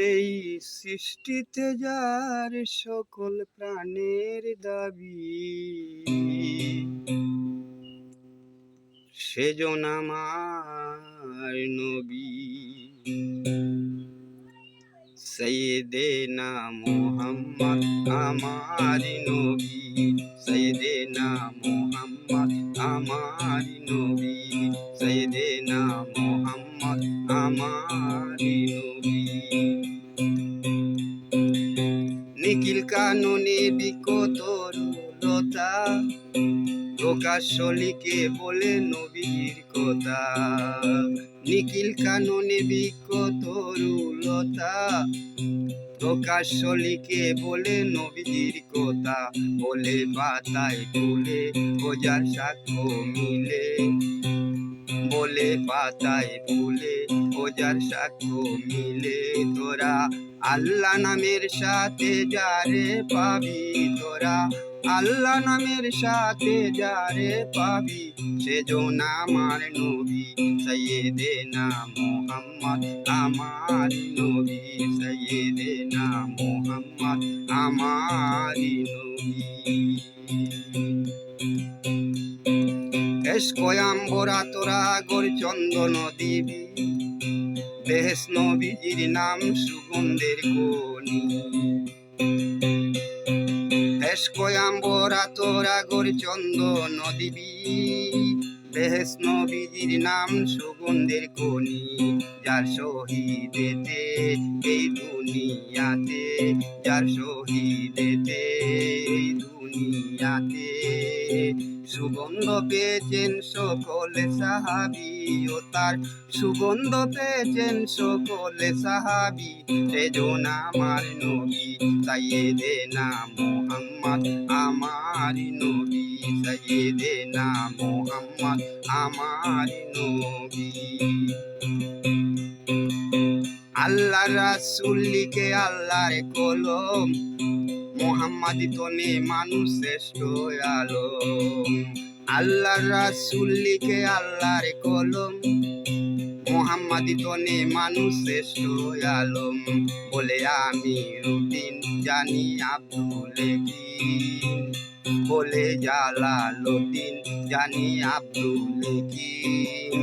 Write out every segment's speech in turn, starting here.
এই সৃষ্টিতে যার সকল প্রাণের দাবি, সেজন আমার নবী। সৈয়দেনা মুহাম্মদ আমার নবী, সৈয়দেনা মুহাম্মদ আমার নবী, সৈয়দেনা মুহাম্মদ আমার নবী। নিখিল কাননে বিকতরুলতা, প্রকাশ্য লিখে বলে নবীর কথা। নিখিল কাননে বিকতরুলতা, প্রকাশ্য লিখে বলে নবীর কথা। বলে পাতায় তুলে বোঝার সাক্ষ্য মিলে, বলে পাতায় ভুলে বোঝার সাক্ষ্য মিলে। তোরা আল্লাহ নামের সাথে যারে পাবি, তোরা আল্লাহ নামের সাথে যারে পাবি, সেজন আমার নবী। সৈয়দেনা মুহাম্মদ আমার নবী, সৈয়দেনা মুহাম্মদ আমার নবী। এসকয়াম্বরা তোরা গর চন্দন দিবি, বেহেশ নবীজির নাম সুগন্ধের খনি। এসকয়াম্বরা তোরা গর চন্দন দিবি, বেহেশ নবীজির নাম সুগন্ধের খনি। যার শহীদেতে এই দুনিয়াতে, যার শহীদেতে এই দুনিয়াতে, সুগন্ধ পেয়েছেন সকলে সাহাবী, ও তার সুগন্ধ পেয়েছেন সকলে সাহাবী। সেজন আমার নবী, সৈয়দেনা মুহাম্মদ আমার নবী, সৈয়দেনা মুহাম্মদ আমার নবী। আল্লাহর রাসূল লিখে আল্লাহর কলম, মুহাম্মদ তনে মানুষ শ্রেষ্ঠ আলম। আল্লাহর রাসূল লিখে আল্লাহর কলম, মুহাম্মদ তনে মানুষ শ্রেষ্ঠ আলম। বলে আমি রুটিন জানি আব্দুল কিন, বলে জালালউদ্দিন জানি আব্দুল কিন।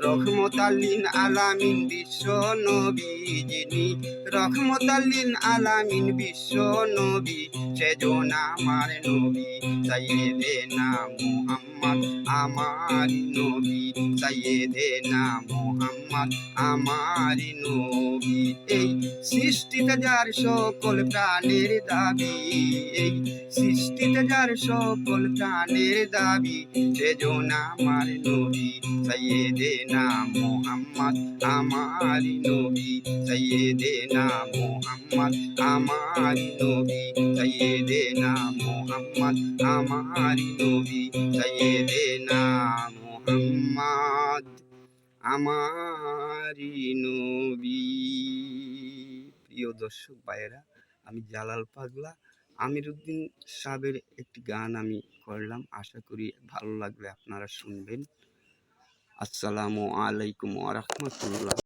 রহমতাল্লিন আলামিন বিশ্ব নবী যিনি, রহমতাল্লিন আলামিন বিশ্ব নবী, সেজন আমার নবী। সৈয়দেনা মুহাম্মদ আমার নবী, সৈয়দেনা মুহাম্মদ আমার নবী। এই সৃষ্টিতে যার সকল প্রাণের দাবি, এই সৃষ্টিতে যার সকল প্রাণের দাবি, সেজন আমার নবী। সৈয়দেনা মুহাম্মদ আমার নবী, সৈয়দেনা মুহাম্মদ আমার নবী, সৈয়দেনা মুহাম্মদ আমার নবী, সৈয়দেনা মুহাম্মদ আমার নবী। প্রিয় দর্শক ভাইয়েরা, আমি জালাল পাগলা আমিরউদ্দিন সাহেবের একটি গান আমি করলাম, আশা করি ভালো লাগলে আপনারা শুনবেন। আসসালামু আলাইকুম ওয়া রাহমাতুল্লাহ।